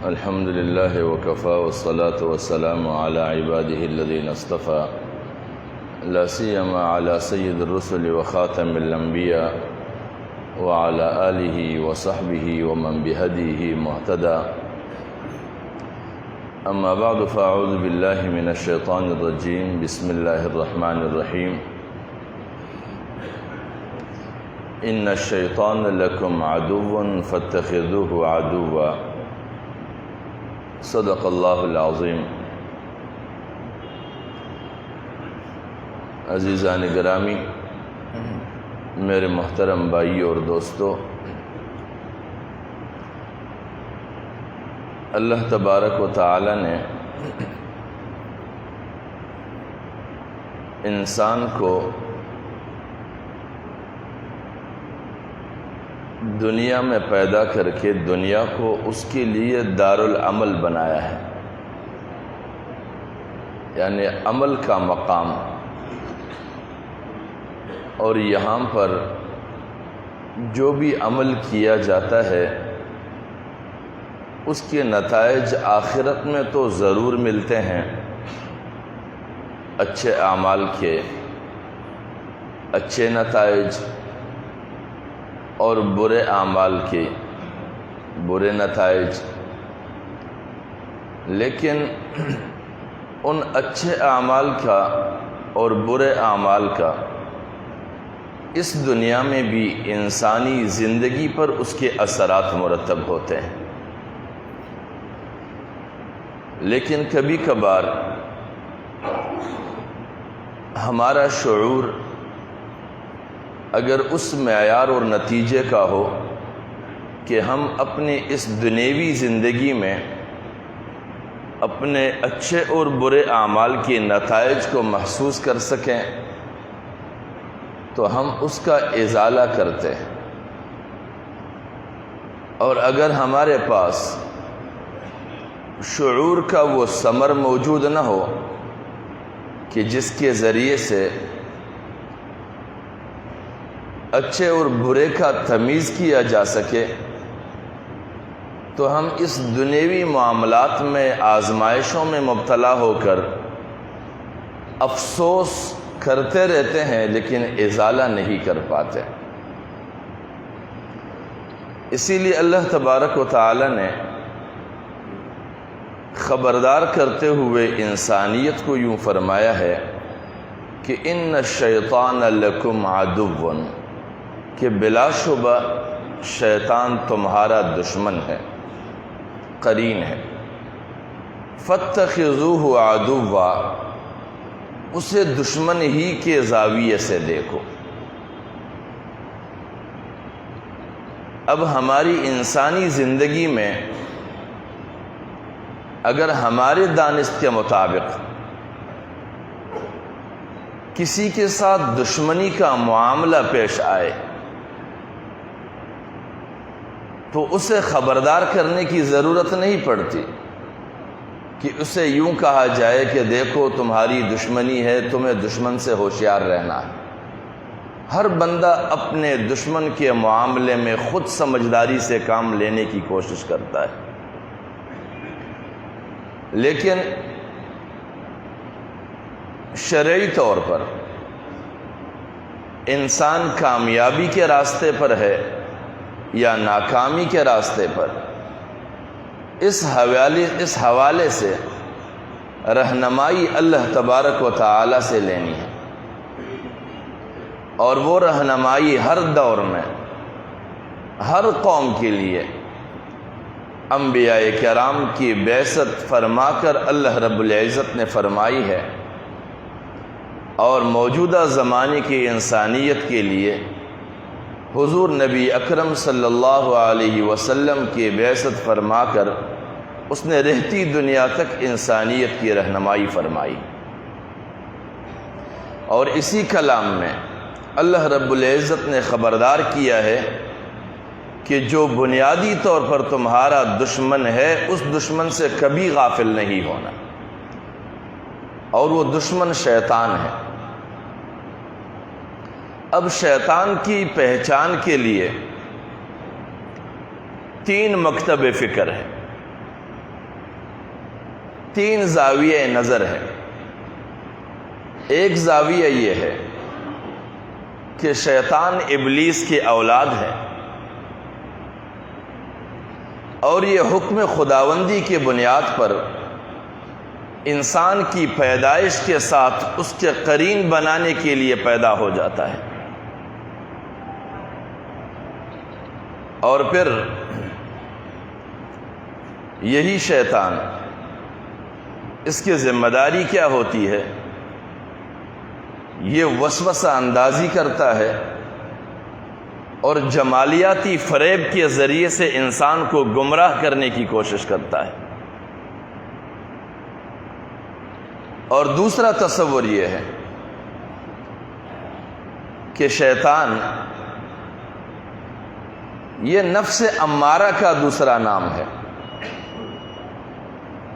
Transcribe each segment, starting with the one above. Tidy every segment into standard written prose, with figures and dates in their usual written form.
الحمد لله وكفى والصلاة والسلام على عباده الذين اصطفى لا سيما على سيد الرسل وخاتم الأنبياء وعلى آله وصحبه ومن بهديه مهتدى. أما بعد فأعوذ بالله من الشيطان الرجيم. بسم الله الرحمن الرحيم. إن الشيطان لكم عدو فاتخذوه عدوا. صدق اللہ العظیم. عزیزان گرامی، میرے محترم بھائی اور دوستو، اللہ تبارک و تعالی نے انسان کو دنیا میں پیدا کر کے دنیا کو اس کے لیے دارالعمل بنایا ہے، یعنی عمل کا مقام. اور یہاں پر جو بھی عمل کیا جاتا ہے اس کے نتائج آخرت میں تو ضرور ملتے ہیں، اچھے اعمال کے اچھے نتائج اور برے اعمال کے برے نتائج. لیکن ان اچھے اعمال کا اور برے اعمال کا اس دنیا میں بھی انسانی زندگی پر اس کے اثرات مرتب ہوتے ہیں. لیکن کبھی کبھار ہمارا شعور اگر اس معیار اور نتیجے کا ہو کہ ہم اپنے اس دنیوی زندگی میں اپنے اچھے اور برے اعمال کے نتائج کو محسوس کر سکیں تو ہم اس کا ازالہ کرتے ہیں. اور اگر ہمارے پاس شعور کا وہ ثمر موجود نہ ہو کہ جس کے ذریعے سے اچھے اور برے کا تمیز کیا جا سکے، تو ہم اس دنیوی معاملات میں آزمائشوں میں مبتلا ہو کر افسوس کرتے رہتے ہیں لیکن ازالہ نہیں کر پاتے. اسی لیے اللہ تبارک و تعالی نے خبردار کرتے ہوئے انسانیت کو یوں فرمایا ہے کہ ان الشیطان لکم عدو، کہ بلا شبہ شیطان تمہارا دشمن ہے، قرین ہے. فاتخذوہ عدوا، اسے دشمن ہی کے زاویے سے دیکھو. اب ہماری انسانی زندگی میں اگر ہمارے دانست کے مطابق کسی کے ساتھ دشمنی کا معاملہ پیش آئے تو اسے خبردار کرنے کی ضرورت نہیں پڑتی کہ اسے یوں کہا جائے کہ دیکھو تمہاری دشمنی ہے، تمہیں دشمن سے ہوشیار رہنا ہے. ہر بندہ اپنے دشمن کے معاملے میں خود سمجھداری سے کام لینے کی کوشش کرتا ہے. لیکن شرعی طور پر انسان کامیابی کے راستے پر ہے یا ناکامی کے راستے پر، اس حوالے سے رہنمائی اللہ تبارک و تعالی سے لینی ہے. اور وہ رہنمائی ہر دور میں ہر قوم کے لیے انبیاء کرام کی بعثت فرما کر اللہ رب العزت نے فرمائی ہے، اور موجودہ زمانے کی انسانیت کے لیے حضور نبی اکرم صلی اللہ علیہ وسلم کی بعثت فرما کر اس نے رہتی دنیا تک انسانیت کی رہنمائی فرمائی. اور اسی کلام میں اللہ رب العزت نے خبردار کیا ہے کہ جو بنیادی طور پر تمہارا دشمن ہے اس دشمن سے کبھی غافل نہیں ہونا، اور وہ دشمن شیطان ہے. اب شیطان کی پہچان کے لیے 3 مکتب فکر ہے. 3 زاویہ نظر ہے۔ ایک زاویہ یہ ہے کہ شیطان ابلیس کی اولاد ہے اور یہ حکم خداوندی کی بنیاد پر انسان کی پیدائش کے ساتھ اس کے قرین بنانے کے لیے پیدا ہو جاتا ہے، اور پھر یہی شیطان، اس کی ذمہ داری کیا ہوتی ہے؟ یہ وسوسہ اندازی کرتا ہے اور جمالیاتی فریب کے ذریعے سے انسان کو گمراہ کرنے کی کوشش کرتا ہے۔ اور دوسرا تصور یہ ہے کہ شیطان یہ نفس امارہ کا دوسرا نام ہے۔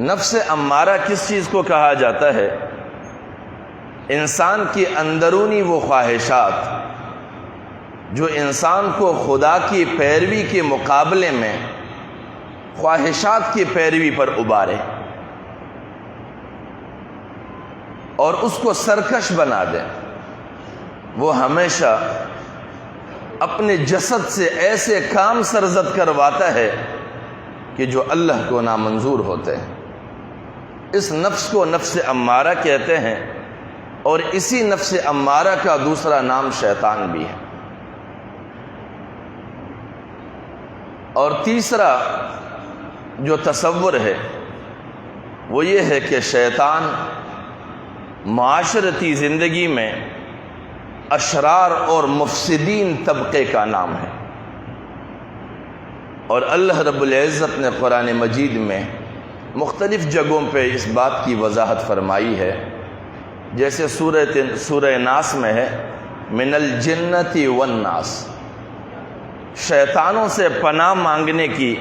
نفس امارہ کس چیز کو کہا جاتا ہے؟ انسان کی اندرونی وہ خواہشات جو انسان کو خدا کی پیروی کے مقابلے میں خواہشات کی پیروی پر ابارے اور اس کو سرکش بنا دے۔ وہ ہمیشہ اپنے جسد سے ایسے کام سرزد کرواتا ہے کہ جو اللہ کو نامنظور ہوتے ہیں۔ اس نفس کو نفس امارہ کہتے ہیں، اور اسی نفس امارہ کا دوسرا نام شیطان بھی ہے۔ اور تیسرا جو تصور ہے وہ یہ ہے کہ شیطان معاشرتی زندگی میں اشرار اور مفسدین طبقے کا نام ہے، اور اللہ رب العزت نے قرآن مجید میں مختلف جگہوں پہ اس بات کی وضاحت فرمائی ہے، جیسے سورہ ناس میں ہے من الجنت والناس، شیطانوں سے پناہ مانگنے کی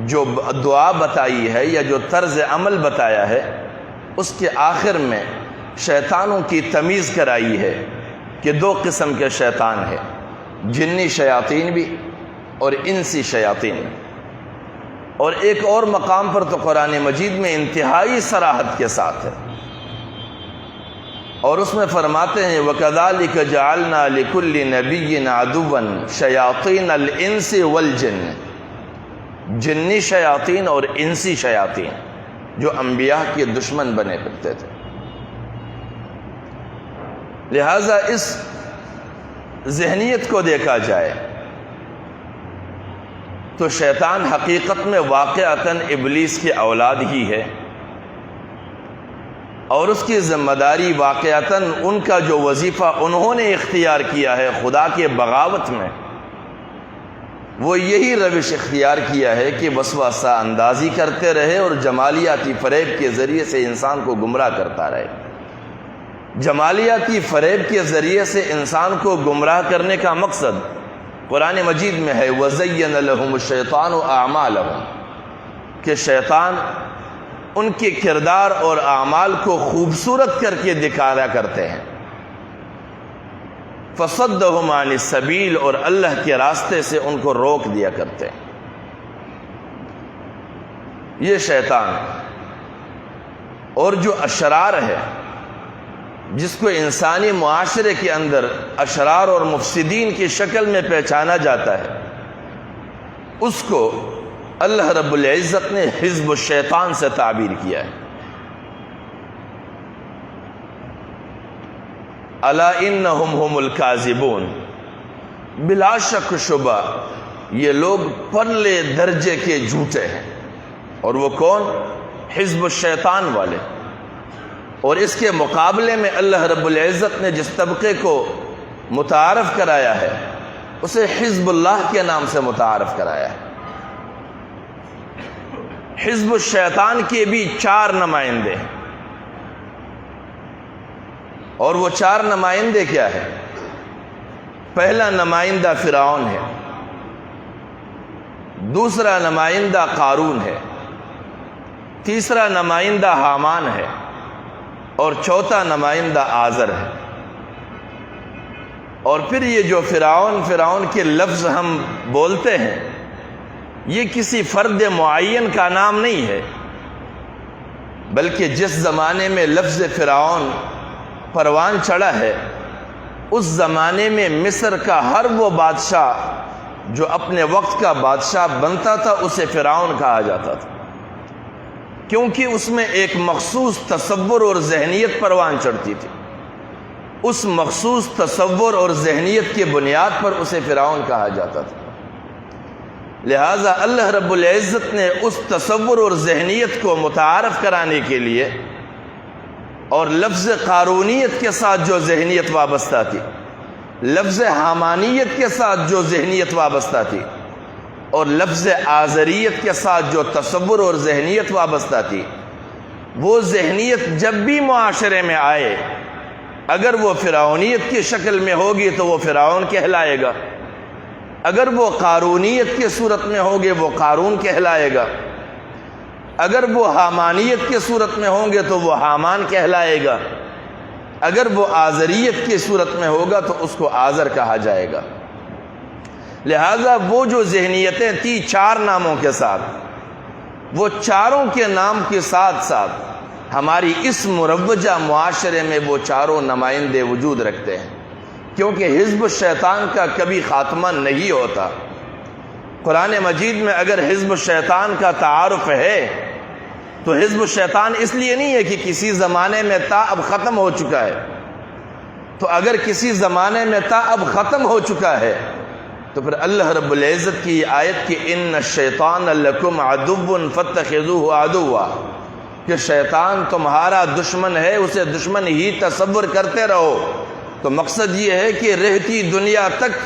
جو دعا بتائی ہے یا جو طرز عمل بتایا ہے، اس کے آخر میں شیطانوں کی تمیز کرائی ہے کہ 2 قسم کے شیطان ہیں، جنی شیاطین بھی اور انسی شیاطین۔ اور ایک اور مقام پر تو قرآن مجید میں انتہائی صراحت کے ساتھ ہے، اور اس میں فرماتے ہیں وَكَذَلِكَ جَعَلْنَا لِكُلِّ نَبِيٍّ عَدُوًّا شَيَاطِينَ الْإِنسِ وَالْجِنِّ، جنی شیاطین اور انسی شیاطین جو انبیاء کے دشمن بنے پھرتے تھے۔ لہٰذا اس ذہنیت کو دیکھا جائے تو شیطان حقیقت میں واقعتاً ابلیس کی اولاد ہی ہے، اور اس کی ذمہ داری واقعتاً ان کا جو وظیفہ انہوں نے اختیار کیا ہے خدا کے بغاوت میں، وہ یہی روش اختیار کیا ہے کہ وسوسہ اندازی کرتے رہے اور جمالیاتی فریب کے ذریعے سے انسان کو گمراہ کرتا رہے۔ جمالیاتی فریب کے ذریعے سے انسان کو گمراہ کرنے کا مقصد قرآن مجید میں ہے وَزَيَّنَ لَهُمُ الشَّيْطَانُ أَعْمَالَهُمْ، کہ شیطان ان کے کردار اور اعمال کو خوبصورت کر کے دکھایا کرتے ہیں۔ فَصَدَّهُمْ عَنِ السَّبِيلِ، اور اللہ کے راستے سے ان کو روک دیا کرتے ہیں۔ یہ شیطان اور جو اشرار ہے، جس کو انسانی معاشرے کے اندر اشرار اور مفسدین کی شکل میں پہچانا جاتا ہے، اس کو اللہ رب العزت نے حزب الشیطان سے تعبیر کیا ہے۔ الا انہم هم الکاذبون، بلا شک شبہ یہ لوگ پرلے درجے کے جھوٹے ہیں۔ اور وہ کون؟ حزب الشیطان والے۔ اور اس کے مقابلے میں اللہ رب العزت نے جس طبقے کو متعارف کرایا ہے اسے حزب اللہ کے نام سے متعارف کرایا ہے۔ حزب الشیطان کے بھی 4 نمائندے ہیں، اور وہ 4 نمائندے کیا ہے؟ پہلا نمائندہ فرعون ہے، دوسرا نمائندہ قارون ہے، تیسرا نمائندہ حامان ہے، اور چوتھا نمائندہ آزر ہے۔ اور پھر یہ جو فرعون کے لفظ ہم بولتے ہیں، یہ کسی فرد معین کا نام نہیں ہے، بلکہ جس زمانے میں لفظ فرعون پروان چڑھا ہے اس زمانے میں مصر کا ہر وہ بادشاہ جو اپنے وقت کا بادشاہ بنتا تھا اسے فرعون کہا جاتا تھا، کیونکہ اس میں ایک مخصوص تصور اور ذہنیت پروان چڑھتی تھی۔ اس مخصوص تصور اور ذہنیت کی بنیاد پر اسے فرعون کہا جاتا تھا۔ لہٰذا اللہ رب العزت نے اس تصور اور ذہنیت کو متعارف کرانے کے لیے اور لفظ قارونیت کے ساتھ جو ذہنیت وابستہ تھی، لفظ حامانیت کے ساتھ جو ذہنیت وابستہ تھی، اور لفظ آزریت کے ساتھ جو تصور اور ذہنیت وابستہ تھی، وہ ذہنیت جب بھی معاشرے میں آئے اگر وہ فرعونیت کی شکل میں ہوگی تو وہ فرعون کہلائے گا، اگر وہ قارونیت کی صورت میں ہوگے وہ قارون کہلائے گا، اگر وہ حامانیت کی صورت میں ہوں گے تو وہ حامان کہلائے گا، اگر وہ آزریت کی صورت میں ہوگا تو اس کو آزر کہا جائے گا۔ لہٰذا وہ جو ذہنیتیں تھیں چار ناموں کے ساتھ، وہ چاروں کے نام کے ساتھ ساتھ ہماری اس مروجہ معاشرے میں وہ چاروں نمائندے وجود رکھتے ہیں، کیونکہ حزب الشیطان کا کبھی خاتمہ نہیں ہوتا۔ قرآن مجید میں اگر حزب الشیطان کا تعارف ہے تو حزب الشیطان اس لیے نہیں ہے کہ کسی زمانے میں تھا اب ختم ہو چکا ہے، تو اگر کسی زمانے میں تھا اب ختم ہو چکا ہے تو پھر اللہ رب العزت کی آیت کہ ان الشیطان لکم عدو فاتخذوہ عدوا، کہ شیطان تمہارا دشمن ہے، اسے دشمن ہی تصور کرتے رہو، تو مقصد یہ ہے کہ رہتی دنیا تک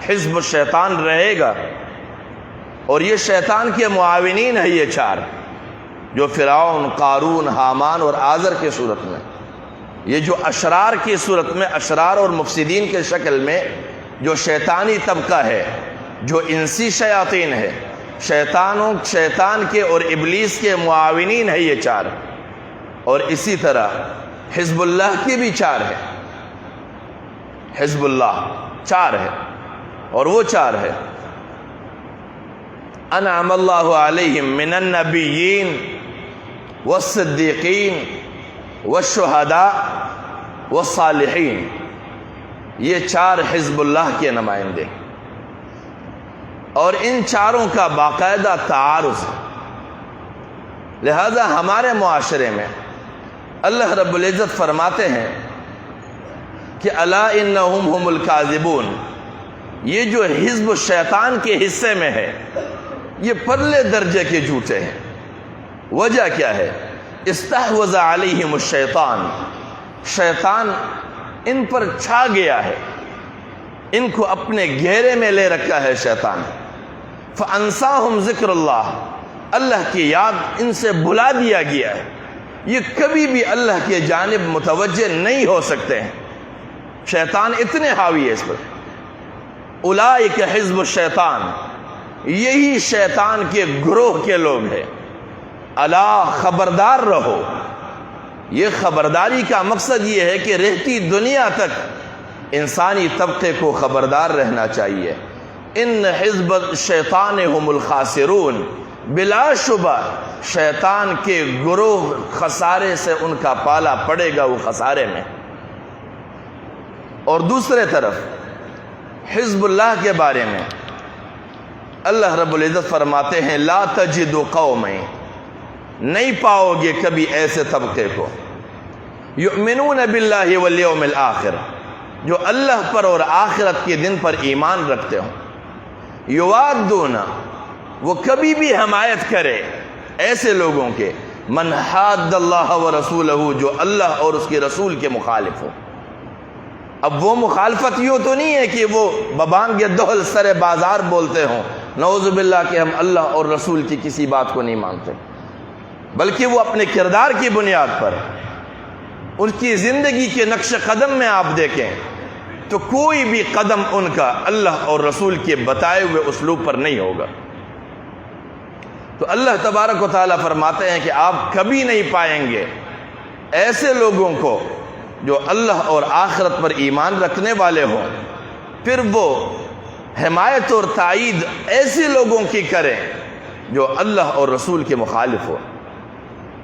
حزب الشیطان رہے گا، اور یہ شیطان کے معاونین ہیں یہ چار، جو فرعون، قارون، حامان اور آزر کی صورت میں، یہ جو اشرار کی صورت میں، اشرار اور مفسدین کے شکل میں جو شیطانی طبقہ ہے، جو انسی شیاطین ہے، شیطان کے اور ابلیس کے معاونین ہیں یہ چار، اور اسی طرح حزب اللہ کی بھی چار ہے، حزب اللہ چار ہے، اور وہ چار ہے انعم اللہ علیہم من النبیین والصدیقین والشہداء والصالحین، یہ چار حزب اللہ کے نمائندے، اور ان چاروں کا باقاعدہ تعارض ہے۔ لہذا ہمارے معاشرے میں اللہ رب العزت فرماتے ہیں کہ الا انہم هم الکاذبون، یہ جو حزب الشیطان کے حصے میں ہے یہ پرلے درجے کے جھوٹے ہیں۔ وجہ کیا ہے؟ استحوذ علیہم الشیطان، شیطان ان پر چھا گیا ہے، ان کو اپنے گھیرے میں لے رکھا ہے شیطان۔ فانساہم ذکر اللہ، اللہ کی یاد ان سے بھلا دیا گیا ہے، یہ کبھی بھی اللہ کی جانب متوجہ نہیں ہو سکتے ہیں، شیطان اتنے حاوی ہے اس پر۔ اولئک حزب الشیطان، یہی شیطان کے گروہ کے لوگ ہیں۔ الا، خبردار رہو، یہ خبرداری کا مقصد یہ ہے کہ رہتی دنیا تک انسانی طبقے کو خبردار رہنا چاہیے۔ ان حزب الشیطان هم الخاسرون، بلا شبہ شیطان کے گروہ خسارے سے ان کا پالا پڑے گا، وہ خسارے میں۔ اور دوسرے طرف حزب اللہ کے بارے میں اللہ رب العزت فرماتے ہیں لا تجد قوم، نہیں پاؤ گے کبھی ایسے طبقے کو، یؤمنون باللہ والیوم الآخر، جو اللہ پر اور آخرت کے دن پر ایمان رکھتے ہوں، یوادون، وہ کبھی بھی حمایت کرے ایسے لوگوں کے، من حاد اللہ ورسولہ، جو اللہ اور اس کے رسول کے مخالف ہو۔ اب وہ مخالفت یوں تو نہیں ہے کہ وہ ببانگ دہل سر بازار بولتے ہوں نعوذ باللہ کہ ہم اللہ اور رسول کی کسی بات کو نہیں مانتے، بلکہ وہ اپنے کردار کی بنیاد پر، ان کی زندگی کے نقش قدم میں آپ دیکھیں تو کوئی بھی قدم ان کا اللہ اور رسول کے بتائے ہوئے اسلوب پر نہیں ہوگا۔ تو اللہ تبارک و تعالیٰ فرماتے ہیں کہ آپ کبھی نہیں پائیں گے ایسے لوگوں کو جو اللہ اور آخرت پر ایمان رکھنے والے ہوں، پھر وہ حمایت اور تائید ایسے لوگوں کی کریں جو اللہ اور رسول کے مخالف ہو۔